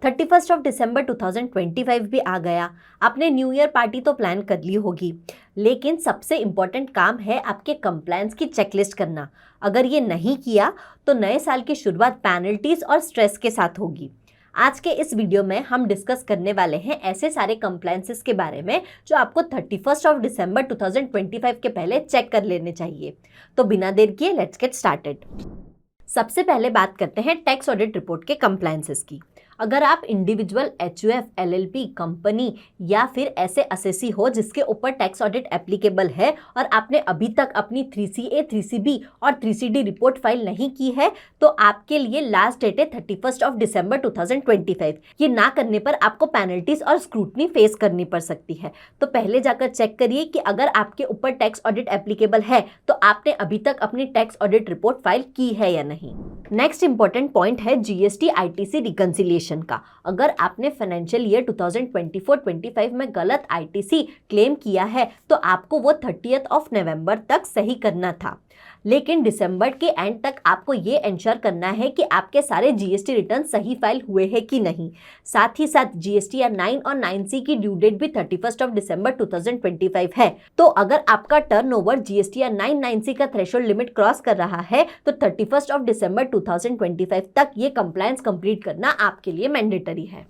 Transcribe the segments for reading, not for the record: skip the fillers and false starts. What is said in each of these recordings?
31 दिसंबर 2025 भी आ गया। आपने न्यू ईयर पार्टी तो प्लान कर ली होगी, लेकिन सबसे इम्पोर्टेंट काम है आपके कंप्लायंस की चेकलिस्ट करना। अगर ये नहीं किया तो नए साल की शुरुआत पेनल्टीज और स्ट्रेस के साथ होगी। आज के इस वीडियो में हम डिस्कस करने वाले हैं ऐसे सारे कंप्लायंसेस के बारे में जो आपको 31 दिसंबर 2025 के पहले चेक कर लेने चाहिए। तो बिना देर किए लेट्स गेट स्टार्टेड। सबसे पहले बात करते हैं टैक्स ऑडिट रिपोर्ट के कंप्लायंसेस की। अगर आप इंडिविजुअल एचयूएफ, एलएलपी, कंपनी या फिर ऐसे असेसी हो जिसके ऊपर टैक्स ऑडिट एप्लीकेबल है और आपने अभी तक अपनी 3CA, 3CB और 3CD रिपोर्ट फाइल नहीं की है तो आपके लिए लास्ट डेट है 31 दिसंबर 2025। ये ना करने पर आपको पेनल्टीज और स्क्रूटनी फेस करनी पड़ सकती है। तो पहले जाकर चेक करिए कि अगर आपके ऊपर टैक्स ऑडिट एप्लीकेबल है तो आपने अभी तक अपनी टैक्स ऑडिट रिपोर्ट फाइल की है या नहीं। नेक्स्ट इंपॉर्टेंट पॉइंट है जीएसटी आईटीसी रिकंसिलिएशन का। अगर आपने फाइनेंशियल ईयर 2024-25 में गलत आईटीसी क्लेम किया है तो आपको वो 30 नवंबर तक सही करना था, लेकिन दिसंबर के एंड तक आपको ये इंश्योर करना है कि आपके सारे जीएसटी रिटर्न सही फाइल हुए हैं कि नहीं। साथ ही साथ जीएसटीआर 9 और 9C की ड्यू डेट भी 31 दिसंबर 2025 है। तो अगर आपका टर्नओवर जीएसटीआर 9, 9C का थ्रेशोल्ड लिमिट क्रॉस कर रहा है तो 31 दिसंबर 2025 तक ये कंप्लायंस कंप्लीट करना आपके लिए मैंडेटरी है।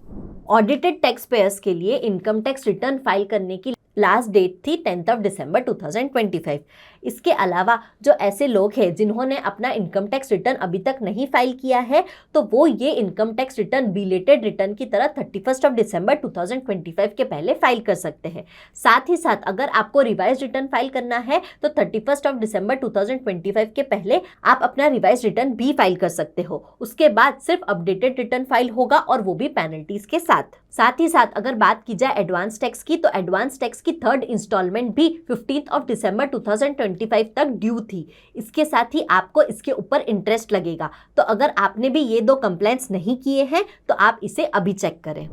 ऑडिटेड टैक्स पेयर्स के लिए इनकम टैक्स रिटर्न फाइल करने की लास्ट डेट थी 10 दिसंबर 2025। इसके अलावा जो ऐसे लोग हैं जिन्होंने अपना इनकम टैक्स रिटर्न अभी तक नहीं फाइल किया है तो वो ये income tax return belated return की तरह 31 दिसंबर 2025 के पहले फाइल कर सकते हैं। साथ ही साथ अगर आपको रिवाइज रिटर्न फाइल करना है तो 31 दिसंबर 2025 के पहले आप अपना रिवाइज रिटर्न भी फाइल कर सकते हो। उसके बाद सिर्फ अपडेटेड रिटर्न फाइल होगा और वो भी पेनल्टीज के साथ। साथ ही साथ अगर बात की जाए एडवांस टैक्स की तो एडवांस टैक्स की थर्ड इंस्टॉलमेंट भी 15 दिसंबर 2025 तक ड्यू थी। इसके साथ ही आपको इसके ऊपर इंटरेस्ट लगेगा। तो अगर आपने भी ये दो कंप्लायंस नहीं किए हैं तो आप इसे अभी चेक करें।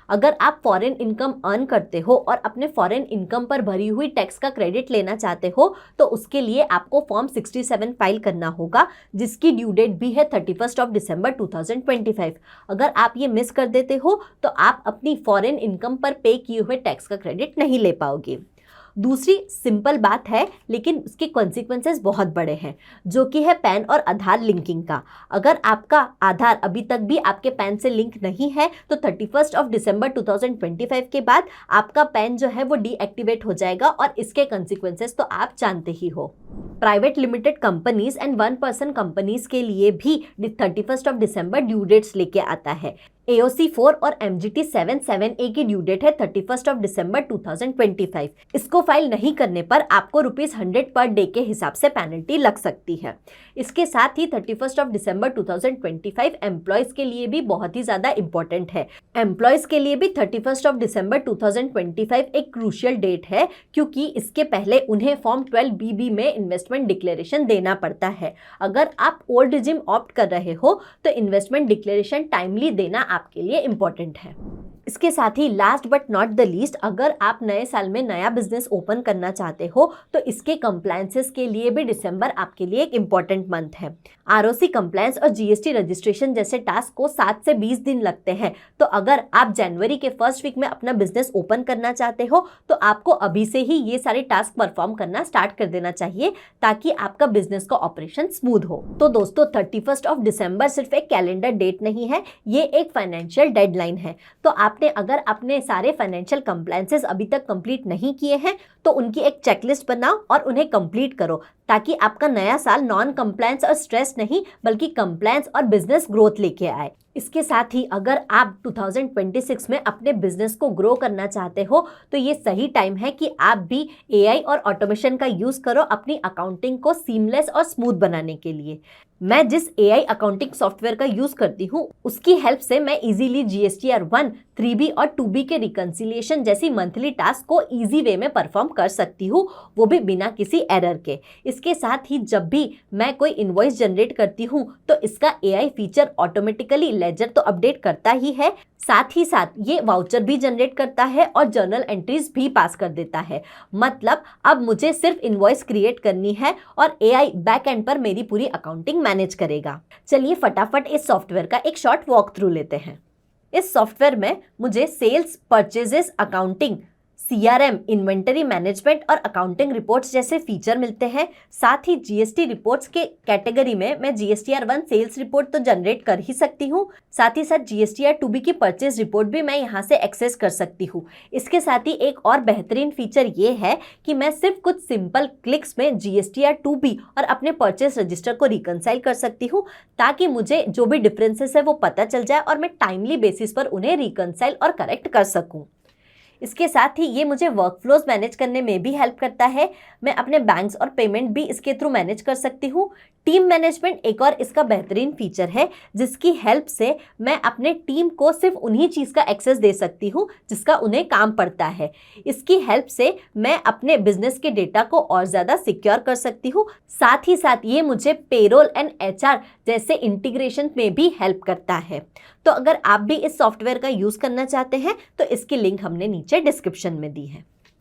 अगर आप फॉरेन इनकम अर्न करते हो और अपने फॉरेन इनकम पर भरी हुई टैक्स का क्रेडिट लेना चाहते हो तो उसके लिए आपको फॉर्म 67 फाइल करना होगा, जिसकी ड्यू डेट भी है 31 दिसंबर 2025। अगर आप ये मिस कर देते हो तो आप अपनी फॉरेन इनकम पर पे किए हुए टैक्स का क्रेडिट नहीं ले पाओगे। दूसरी सिंपल बात है लेकिन उसके कॉन्सिक्वेंसेस बहुत बड़े हैं, जो कि है पैन और आधार लिंकिंग का। अगर आपका आधार अभी तक भी आपके पैन से लिंक नहीं है तो 31 दिसंबर 2025 के बाद आपका पैन जो है वो डीएक्टिवेट हो जाएगा और इसके कॉन्सिक्वेंसेस तो आप जानते ही हो। Private limited companies and 1 person companies के लिए भी 31 दिसंबर ड्यू डेट्स लेके आता है। AOC 4 और MGT 77A की ड्यू डेट है 31 दिसंबर 2025। इसको फाइल नहीं करने पर आपको ₹100 पर डे के हिसाब से पेनल्टी लग सकती है। इसके साथ ही 31 दिसंबर 2025 एम्प्लॉयज के लिए भी बहुत ही ज़्यादा इंपॉर्टेंट है। एम्प्लॉयज के लिए भी 31 दिसंबर 2025 एक क्रूशियल डेट है, क्योंकि इसके पहले उन्हें फॉर्म 12BB में इन्वेस्टमेंट डिक्लेरेशन देना पड़ता है। अगर आप ओल्ड रिजिम ऑप्ट कर रहे हो तो इन्वेस्टमेंट डिक्लेरेशन टाइमली देना आपके लिए इंपॉर्टेंट है। इसके साथ ही last but not the least, अगर आप नए साल में नया बिजनेस ओपन करना चाहते हो तो इसके कंप्लायंसेस के लिए भी दिसंबर आपके लिए एक इम्पॉर्टेंट मंथ है। ROC कंप्लायंस और GST रजिस्ट्रेशन जैसे टास्क को 7 से 20 दिन लगते हैं। तो अगर आप जनवरी के फर्स्ट वीक में अपना बिजनेस ओपन करना चाहते हो तो आपको अभी से ही ये सारे टास्क परफॉर्म करना स्टार्ट कर देना चाहिए ताकि आपका बिजनेस का ऑपरेशन स्मूथ हो। तो दोस्तों 31 दिसंबर सिर्फ एक कैलेंडर डेट नहीं है, ये एक फाइनेंशियल डेडलाइन है। तो आपने अगर अपने सारे फाइनेंशियल कंप्लायंसेस अभी तक कंप्लीट नहीं किए हैं तो उनकी एक चेकलिस्ट बनाओ और उन्हें कंप्लीट करो, ताकि आपका नया साल नॉन कंप्लायंस और स्ट्रेस नहीं बल्कि कंप्लायंस और बिजनेस ग्रोथ लेके आए। इसके साथ ही अगर आप 2026 में अपने बिजनेस को ग्रो करना चाहते हो तो ये सही टाइम है कि आप भी AI और ऑटोमेशन का यूज़ करो अपनी अकाउंटिंग को सीमलेस और स्मूथ बनाने के लिए। मैं जिस AI अकाउंटिंग सॉफ्टवेयर का यूज़ करती हूँ उसकी हेल्प से मैं इजीली GSTR 1, 3B और 2B के रिकंसिलिएशन जैसी मंथली टास्क को इजी वे में परफॉर्म कर सकती हूँ, वो भी बिना किसी एरर के। इसके साथ ही जब भी मैं कोई इनवॉइस जनरेट करती हूँ तो इसका AI फीचर ऑटोमेटिकली लेजर तो अपडेट करता ही है, साथ ही साथ ये वाउचर भी जनरेट करता है और जर्नल एंट्रीज भी पास कर देता है। मतलब अब मुझे सिर्फ इनवॉइस क्रिएट करनी है और AI बैक एंड पर मेरी पूरी अकाउंटिंग मैनेज करेगा। चलिए फटाफट इस सॉफ्टवेयर का एक शॉर्ट वॉक थ्रू लेते हैं। इस सॉफ्टवेयर में मुझे sales, purchases, accounting, CRM, inventory management और अकाउंटिंग रिपोर्ट्स जैसे फीचर मिलते हैं। साथ ही GST रिपोर्ट्स के कैटेगरी में मैं GSTR1 सेल्स रिपोर्ट तो जनरेट कर ही सकती हूँ, साथ ही साथ GSTR2B की परचेज रिपोर्ट भी मैं यहाँ से एक्सेस कर सकती हूँ। इसके साथ ही एक और बेहतरीन फीचर ये है कि मैं सिर्फ कुछ सिंपल क्लिक्स में GSTR2B और अपने परचेज रजिस्टर को रिकंसाइल कर सकती हूँ, ताकि मुझे जो भी डिफरेंसेस है वो पता चल जाए और मैं टाइमली बेसिस पर उन्हें रिकंसाइल और करेक्ट कर सकूँ। इसके साथ ही ये मुझे वर्कफ्लोज मैनेज करने में भी हेल्प करता है। मैं अपने बैंक्स और पेमेंट भी इसके थ्रू मैनेज कर सकती हूँ। टीम मैनेजमेंट एक और इसका बेहतरीन फीचर है, जिसकी हेल्प से मैं अपने टीम को सिर्फ उन्हीं चीज़ का एक्सेस दे सकती हूँ जिसका उन्हें काम पड़ता है। इसकी हेल्प से मैं अपने बिजनेस के डेटा को और ज़्यादा सिक्योर कर सकती हूँ। साथ ही साथ ये मुझे पेरोल एंड HR जैसे इंटीग्रेशन में भी हेल्प करता है। तो अगर आप भी इस सॉफ्टवेयर का यूज़ करना चाहते हैं तो इसकी लिंक हमने नीचे डिस्क्रिप्शन में दी है।